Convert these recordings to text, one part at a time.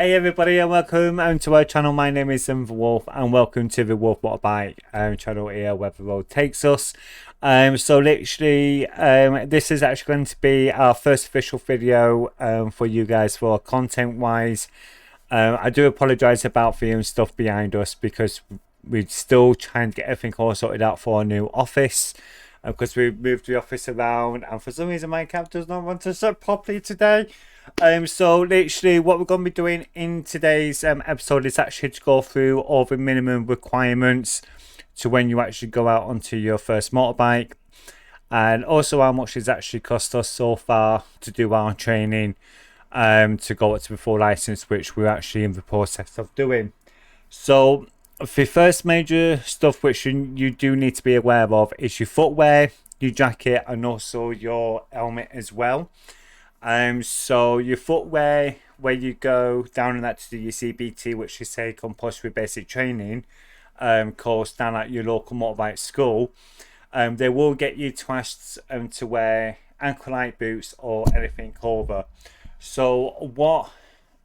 Hey everybody and welcome to our channel. My name is The Wolf and welcome to the Wolf Motorbike channel here where the road takes us. So literally this is actually going to be our first official video for you guys for content wise. I do apologise about the stuff behind us because we're still trying to get everything all sorted out for our new office. Because we moved the office around and for some reason my cap does not want to set properly today. So literally what we're going to be doing in today's episode is actually to go through all the minimum requirements to when you actually go out onto your first motorbike, and also how much it's actually cost us so far to do our training to go up to the full license, which we're actually in the process of doing. So the first major stuff which you do need to be aware of is your footwear, your jacket, and also your helmet as well. So your footwear, where you go down and that to do your CBT, which is a compulsory basic training course down at your local motorbike school, they will get you to ask to wear ankle-light boots or anything over. So what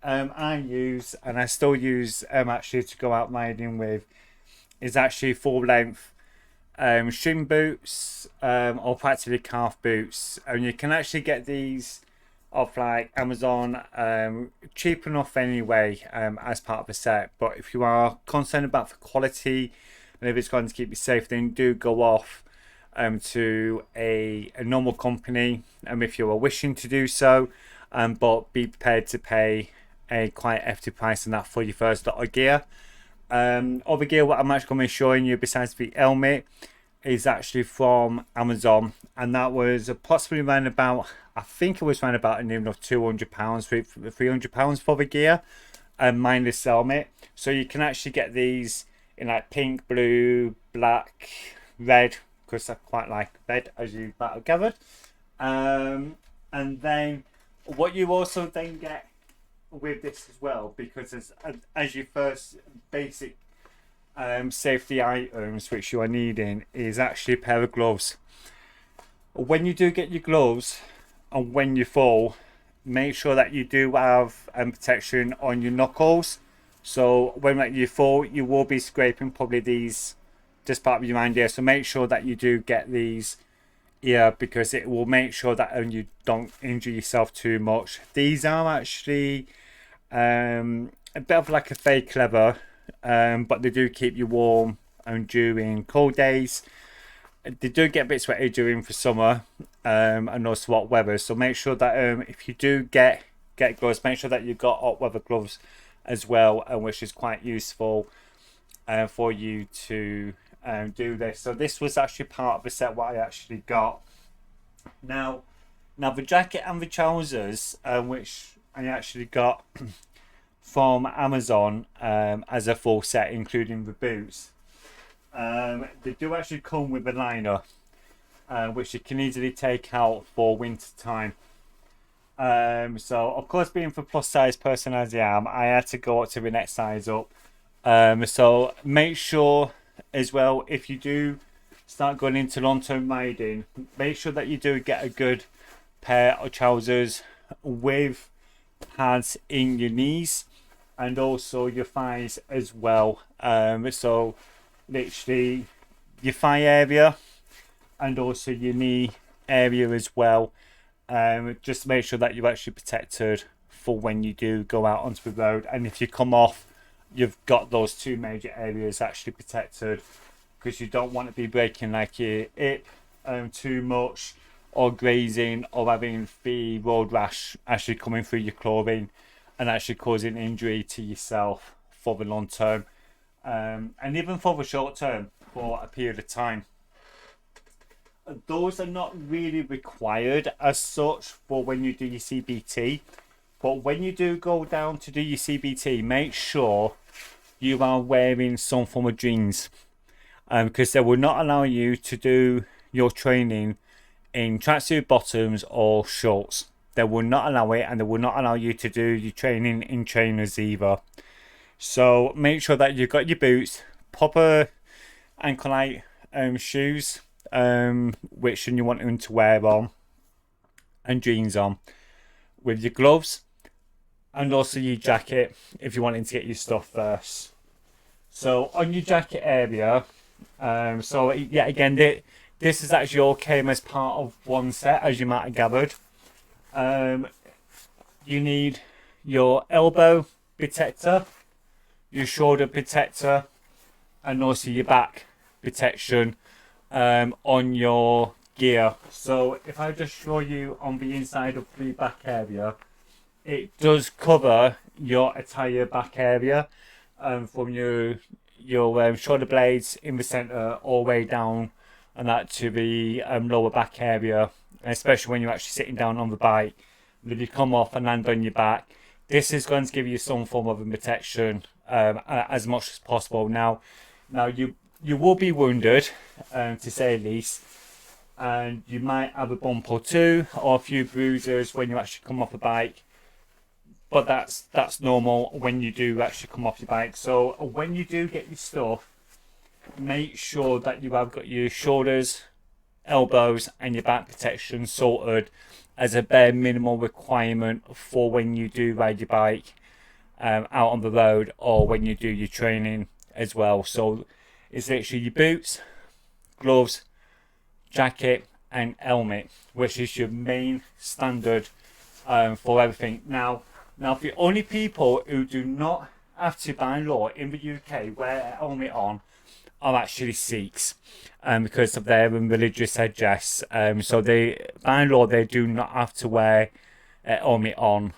I use, and I still use actually to go out riding with, is actually full-length shin boots or practically calf boots, and you can actually get these off like Amazon, cheap enough anyway, as part of the set. But if you are concerned about the quality and if it's going to keep you safe, then do go off to a normal company if you are wishing to do so, but be prepared to pay a quite hefty price on that for your first lot of gear. Other gear what I'm actually going to be showing you besides the helmet is actually from Amazon, and that was approximately around about, I think it was around about an even of £200, £300 for the gear and minus helmet. So you can actually get these in like pink, blue, black, red, because I quite like red, as you might have gathered. And then what you also then get with this as well, because as your first basic safety items which you are needing, is actually a pair of gloves. When you do get your gloves and when you fall, make sure that you do have protection on your knuckles. So when you fall, you will be scraping probably these just part of your mind here. So make sure that you do get these here, because it will make sure that you don't injure yourself too much. These are actually a bit of like a fake leather, but they do keep you warm during cold days. They do get a bit sweaty during the summer and also hot weather. So make sure that if you do get gloves, make sure that you've got hot weather gloves as well, which is quite useful for you to do this. So this was actually part of the set what I actually got. Now the jacket and the trousers, which I actually got from Amazon as a full set, including the boots. They do actually come with a liner, which you can easily take out for winter time. So of course, being the plus size person as I am, I had to go up to the next size up. So make sure as well, if you do start going into long-term riding, make sure that you do get a good pair of trousers with pads in your knees and also your thighs as well. So literally your thigh area and also your knee area as well. Just to make sure that you're actually protected for when you do go out onto the road, and if you come off, you've got those two major areas actually protected, because you don't want to be breaking like your hip too much, or grazing, or having the road rash actually coming through your clothing and actually causing injury to yourself for the long term, and even for the short term for a period of time. Those are not really required as such for when you do your CBT, but when you do go down to do your CBT, make sure you are wearing some form of jeans, because they will not allow you to do your training in tracksuit bottoms or shorts. They will not allow it, and they will not allow you to do your training in trainers either. So make sure that you've got your boots, proper ankle-light shoes, which you want them to wear on, and jeans on, with your gloves, and also your jacket if you're wanting to get your stuff first. So on your jacket area, so yeah, again, this is actually all came as part of one set, as you might have gathered. You need your elbow protector, your shoulder protector, and also your back protection on your gear. So if I just show you on the inside of the back area, it does cover your entire back area, from your shoulder blades in the center all the way down, and that to the lower back area, especially when you're actually sitting down on the bike. If you come off and land on your back, this is going to give you some form of protection as much as possible. Now you will be wounded, to say the least, and you might have a bump or two or a few bruises when you actually come off a bike, but that's normal when you do actually come off your bike. So when you do get your stuff, make sure that you have got your shoulders, elbows, and your back protection sorted as a bare minimal requirement for when you do ride your bike out on the road, or when you do your training as well. So it's literally your boots, gloves, jacket, and helmet, which is your main standard for everything. Now the only people who do not have to, by law in the UK, wear a helmet on are actually Sikhs, because of their religious headdress. So they, by law, they do not have to wear a helmet on.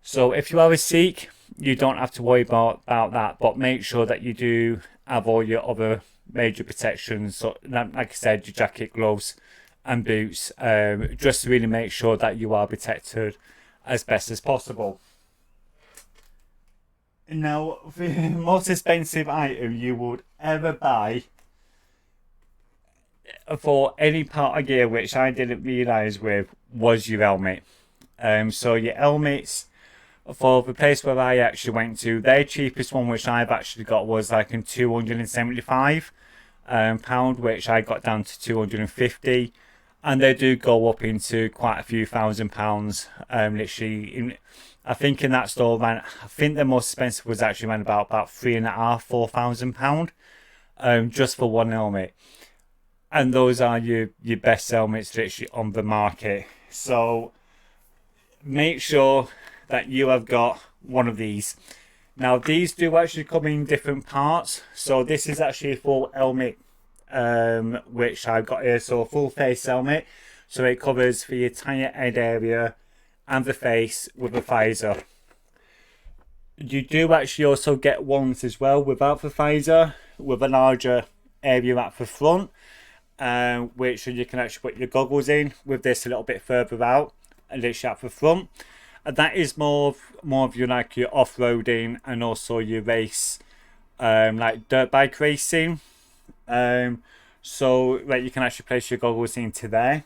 So if you are a Sikh, you don't have to worry about that, but make sure that you do have all your other major protections. So like I said, your jacket, gloves, and boots, just to really make sure that you are protected as best as possible. Now, the most expensive item you would ever buy for any part of gear, which I didn't realise with, was your helmet. So your helmets, for the place where I actually went to, their cheapest one, which I've actually got, was like in £275, which I got down to 250, and they do go up into quite a few £1,000s. Literally, I think in that store, man, I think the most expensive was actually around about £3,500–4,000, just for one helmet. And those are your best helmets literally on the market. So make sure that you have got one of these. Now these do actually come in different parts. So this is actually a full helmet, which I've got here. So a full face helmet. So it covers the entire head area and the face with a visor. You do actually also get ones as well without the visor, with a larger area at the front, which you can actually put your goggles in with this a little bit further out, and literally at the front. And that is more of your like your off-roading and also your race, like dirt bike racing. So like you can actually place your goggles into there.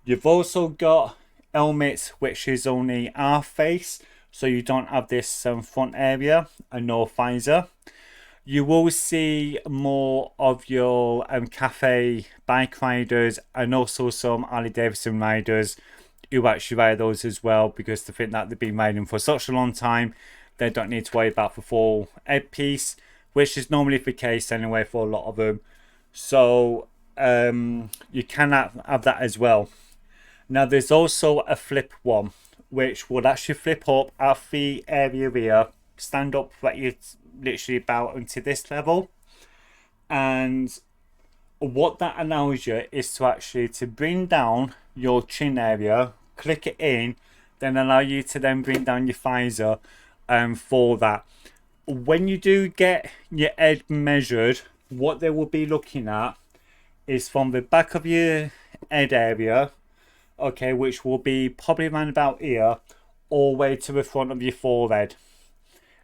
You've also got helmets which is only half face, so you don't have this front area and no visor. You will see more of your cafe bike riders and also some Harley Davidson riders who actually ride those as well, because they think that they've been riding for such a long time, they don't need to worry about the full headpiece, which is normally the case anyway for a lot of them. So you can have that as well. Now there's also a flip one, which would actually flip up at the area here, stand up that you're literally about into this level, and what that allows you is to actually to bring down your chin area, click it in, then allow you to then bring down your visor for that. When you do get your head measured, what they will be looking at is from the back of your head area, okay, which will be probably around about here, all the way to the front of your forehead.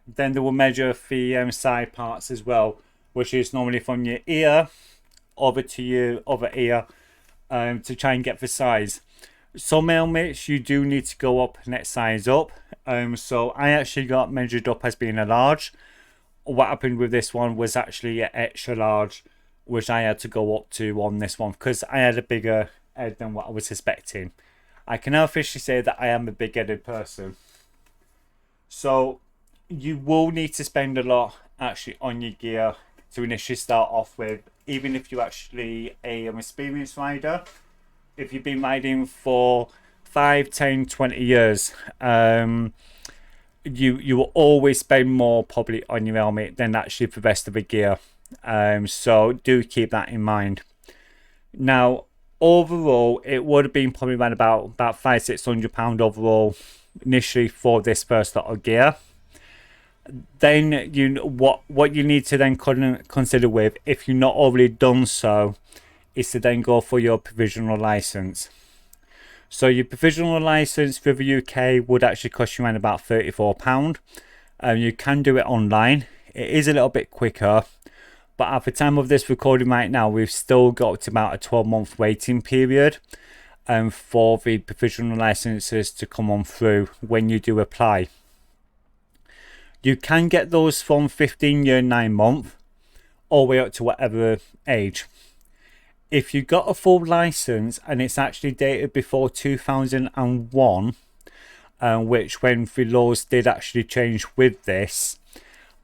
Then they will measure the side parts as well, which is normally from your ear over to your other ear, to try and get the size. Some helmets you do need to go up next size up. So I actually got measured up as being a large. What happened with this one was actually an extra large, which I had to go up to on this one because I had a bigger head than what I was expecting. I can now officially say that I am a big-headed person. So you will need to spend a lot actually on your gear to initially start off with, even if you're actually an experienced rider. If you've been riding for 5, 10, 20 years, you will always spend more probably on your helmet than actually the rest of the gear. So do keep that in mind. Now, overall, it would have been probably around about £500-600 overall initially for this first lot of gear. Then what you need to then consider with, if you're not already done so, is to then go for your provisional license. So your provisional license for the UK would actually cost you around about £34. You can do it online. It is a little bit quicker, but at the time of this recording right now, we've still got about a 12-month waiting period for the provisional licenses to come on through when you do apply. You can get those from 15-year 9-month all the way up to whatever age. If you got a full license and it's actually dated before 2001, which when the laws did actually change with this,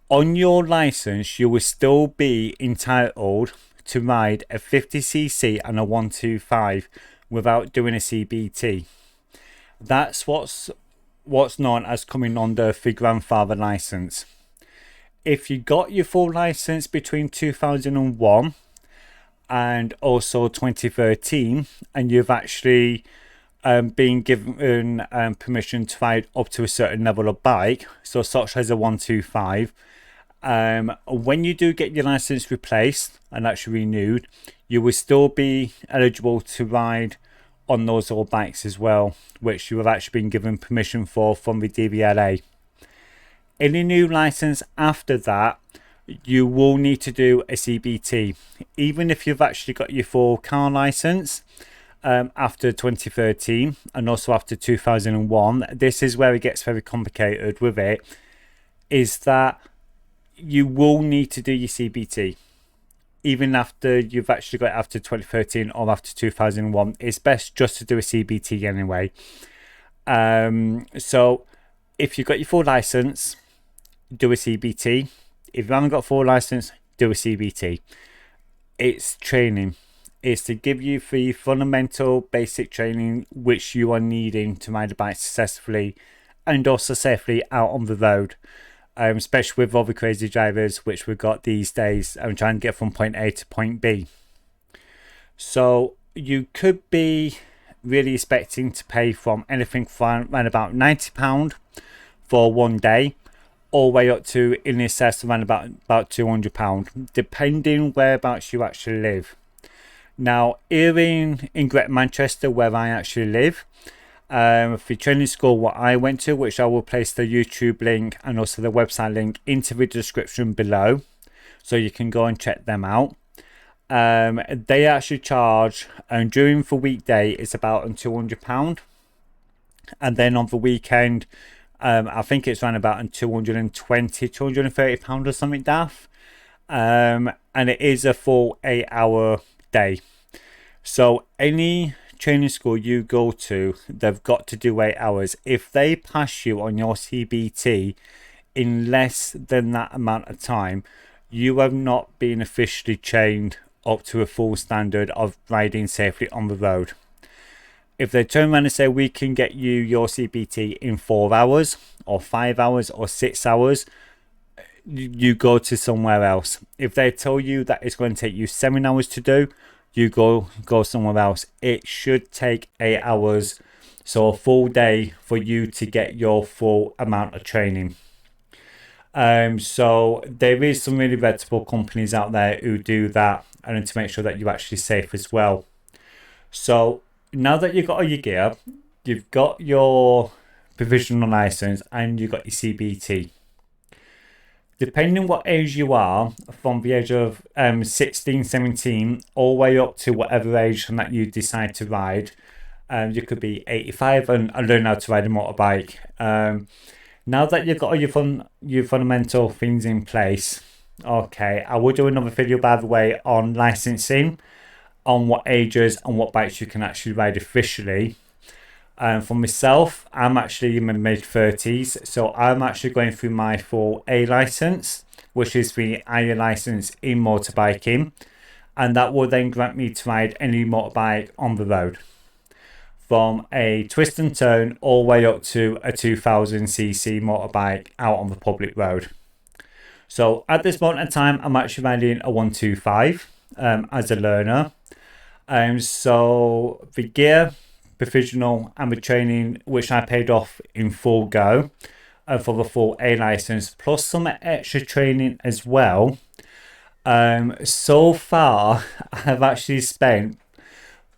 on your license you will still be entitled to ride a 50cc and a 125 without doing a CBT. That's what's known as coming under the grandfather license. If you got your full license between 2001 and also 2013, and you've actually been given permission to ride up to a certain level of bike, so such as a 125, when you do get your license replaced and actually renewed, you will still be eligible to ride on those old bikes as well, which you have actually been given permission for from the DVLA. Any new license after that, you will need to do a CBT. Even if you've actually got your full car license after 2013 and also after 2001, this is where it gets very complicated with it, is that you will need to do your CBT. Even after you've actually got it after 2013 or after 2001, it's best just to do a CBT anyway. So if you've got your full license, do a CBT. If you haven't got a full license, do a CBT. It's training. It's to give you the fundamental basic training which you are needing to ride a bike successfully and also safely out on the road. Especially with all the crazy drivers which we've got these days and trying to get from point A to point B. So you could be really expecting to pay from anything from around about £90 for one day, all the way up to in excess around about £200, depending whereabouts you actually live. Now, here in Greater Manchester, where I actually live, the training school what I went to, which I will place the YouTube link and also the website link into the description below, so you can go and check them out. They actually charge, and during the weekday it's about £200, and then on the weekend I think it's around about £220-230 or something daft, and it is a full 8-hour day. So any training school you go to, they've got to do 8 hours. If they pass you on your CBT in less than that amount of time, you have not been officially trained up to a full standard of riding safely on the road. If they turn around and say we can get you your CBT in 4 hours or 5 hours or 6 hours, you go to somewhere else. If they tell you that it's going to take you 7 hours to do, you go somewhere else. It should take 8 hours, so a full day for you to get your full amount of training. So there is some really reputable companies out there who do that, and to make sure that you're actually safe as well. So now that you've got all your gear, you've got your provisional license and you've got your CBT. Depending what age you are, from the age of 16, 17, all the way up to whatever age that you decide to ride, you could be 85 and learn how to ride a motorbike. Now that you've got all your fundamental things in place, okay, I will do another video, by the way, on licensing, on what ages and what bikes you can actually ride officially. For myself, I'm actually in my mid-30s, so I'm actually going through my full A license, which is the iron license in motorbiking, and that will then grant me to ride any motorbike on the road, from a twist and turn all the way up to a 2000cc motorbike out on the public road. So at this moment in time, I'm actually riding a 125 as a learner. So the gear, provisional, and the training, which I paid off in full go for the full A license, plus some extra training as well. So far, I've actually spent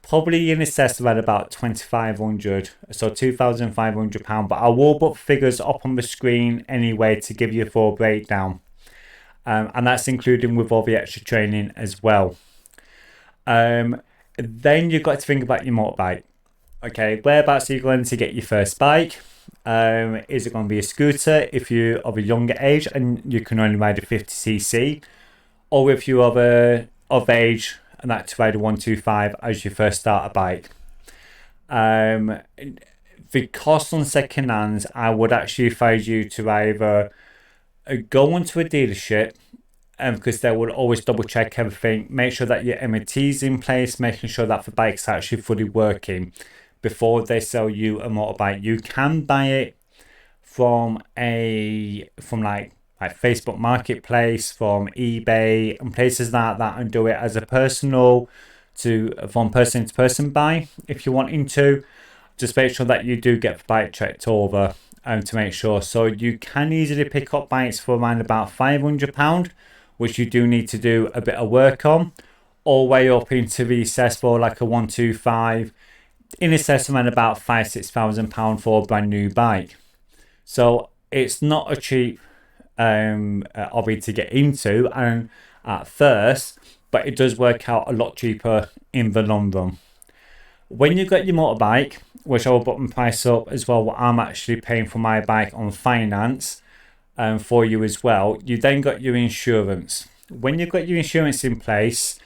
probably in excess of about 2,500, so £2,500. But I will put figures up on the screen anyway to give you a full breakdown. And that's including with all the extra training as well. Then you've got to think about your motorbike. Okay, whereabouts are you going to get your first bike? Is it going to be a scooter if you're of a younger age and you can only ride a 50cc? Or if you're of age and like to ride a 125 as you first start a bike? The cost on second hands, I would actually advise you to either go into a dealership, because they will always double check everything, make sure that your MOT's in place, making sure that the bike's actually fully working before they sell you a motorbike. You can buy it from like Facebook Marketplace, from eBay and places like that, and do it as a from person to person buy if you're wanting to. Just make sure that you do get the bike checked over to make sure. So you can easily pick up bikes for around about £500, which you do need to do a bit of work on, all the way up into the excess for like a 125, in excess around about £5,000-6,000 for a brand new bike. So it's not a cheap hobby to get into and at first, but it does work out a lot cheaper in the long run. When you got your motorbike, which I will put my price up as well, what I'm actually paying for my bike on finance for you as well, you then got your insurance. When you've got your insurance in place,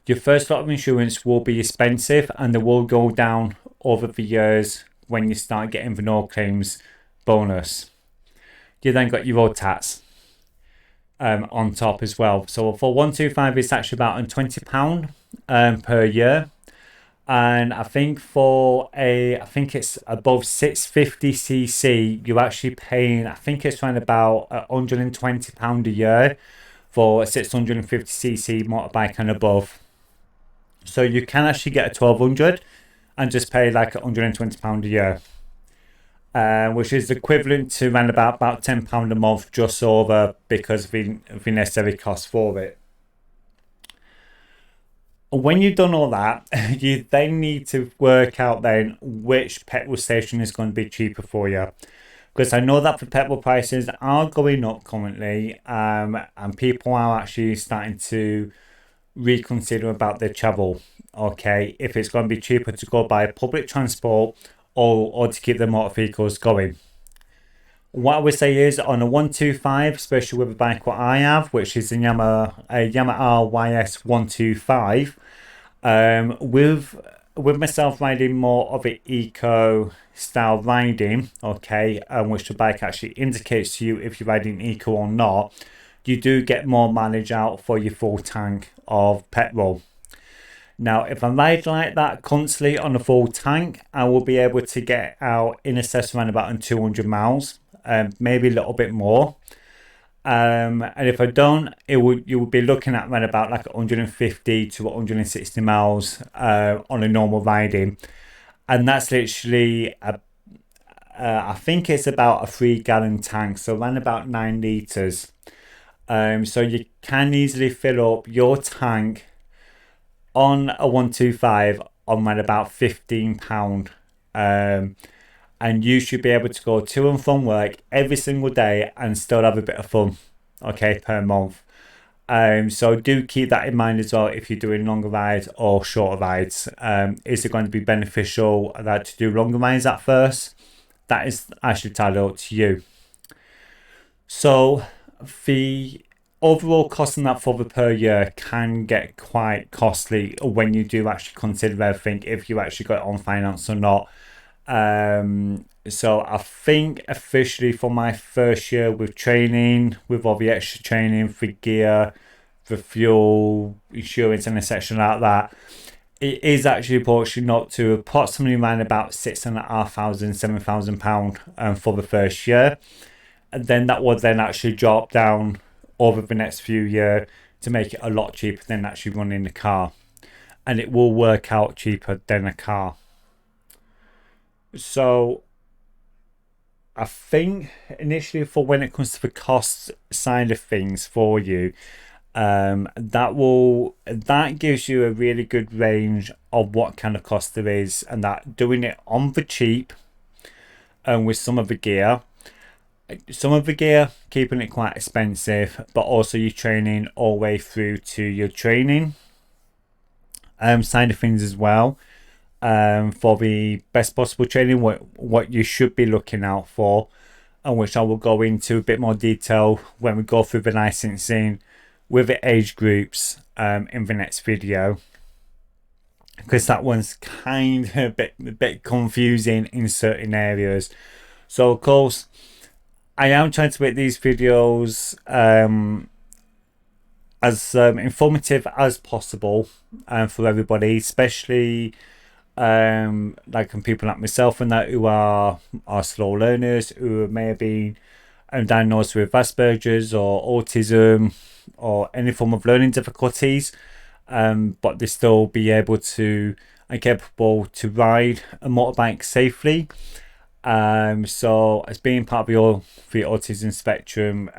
your first lot of insurance will be expensive and they will go down over the years when you start getting the no claims bonus. You then got your road tax on top as well. So for 125, it's actually about £20 per year. And I think I think it's above 650cc, you're actually paying, I think it's around about £120 a year for a 650cc motorbike and above. So you can actually get a 1200 and just pay like £120 a year, which is equivalent to around about £10 a month just over, because of the necessary costs for it. When you've done all that, you then need to work out then which petrol station is going to be cheaper for you. Because I know that the petrol prices are going up currently, and people are actually starting to reconsider about their travel. Okay, if it's going to be cheaper to go by public transport or to keep their motor vehicles going. What I would say is on a 125, especially with a bike what I have, which is a Yamaha YS 125, with myself riding more of an eco style riding, okay, which the bike actually indicates to you if you're riding eco or not, you do get more mileage out for your full tank of petrol. Now, if I ride like that constantly on a full tank, I will be able to get out in excess around about 200 miles. Maybe a little bit more, and if I don't, you would be looking at around about like 150 to 160 miles on a normal riding, and that's literally I think it's about a 3-gallon tank, so around about 9 liters. So you can easily fill up your tank on a 125 on around about £15. And you should be able to go to and from work every single day and still have a bit of fun, okay, per month. So do keep that in mind as well if you're doing longer rides or shorter rides. Is it going to be beneficial to do longer rides at first? That is actually entirely up to you. So the overall cost on that for the per year can get quite costly when you do actually consider everything, if you actually got it on finance or not. So I think officially for my first year with training, with all the extra training for gear, for fuel, insurance, and a section like that, it is actually proportionally up to approximately around about £6,500, £7,000 for the first year. And then that will then actually drop down over the next few years to make it a lot cheaper than actually running the car. And it will work out cheaper than a car. So I think initially for when it comes to the cost side of things for you, that gives you a really good range of what kind of cost there is, and that doing it on the cheap and with some of the gear, keeping it quite expensive, but also your training all the way through to your training side of things as well. For the best possible training, what you should be looking out for, and which I will go into a bit more detail when we go through the licensing with the age groups in the next video, because that one's kind of a bit confusing in certain areas. So of course I am trying to make these videos as informative as possible for everybody, especially like people like myself and that who are slow learners, who may have been diagnosed with Asperger's or autism or any form of learning difficulties, but they still be able to and capable to ride a motorbike safely. So as being part of the autism spectrum,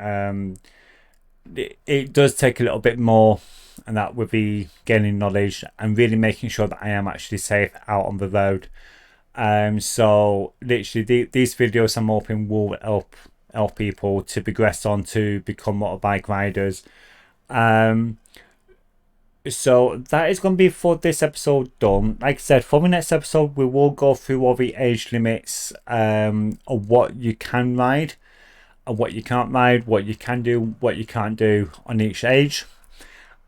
it does take a little bit more, and that would be gaining knowledge and really making sure that I am actually safe out on the road. So literally these videos I'm hoping will help people to progress on to become motorbike riders. So that is going to be for this episode done. Like I said, for the next episode we will go through all the age limits of what you can ride and what you can't ride, what you can do, what you can't do on each age.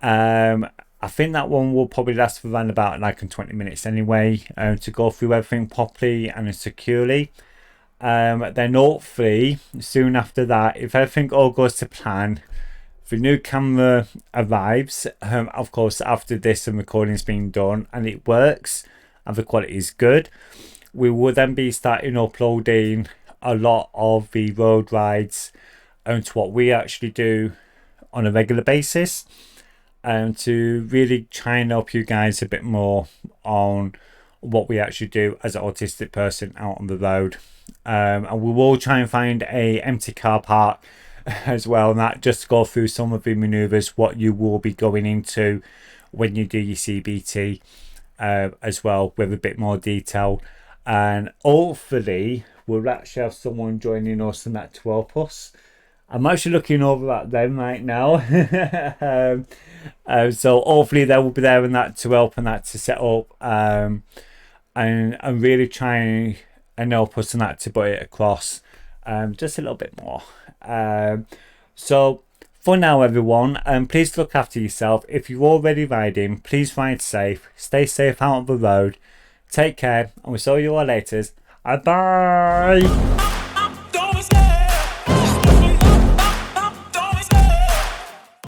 I think that one will probably last for around about like 20 minutes anyway, to go through everything properly and securely. Then hopefully soon after that, if everything all goes to plan, the new camera arrives, of course after this and recording's been done and it works and the quality is good, we will then be starting uploading a lot of the road rides to what we actually do on a regular basis, and to really try and help you guys a bit more on what we actually do as an autistic person out on the road. And we will try and find a empty car park as well, and that just to go through some of the maneuvers what you will be going into when you do your CBT as well, with a bit more detail. And hopefully we'll actually have someone joining us and that to help us. I'm actually looking over at them right now. So hopefully they will be there and that to help and that to set up and really try and help us and that to put it across just a little bit more. So for now everyone, please look after yourself. If you're already riding, please ride safe, stay safe out on the road, take care, and we'll see you all later. Bye.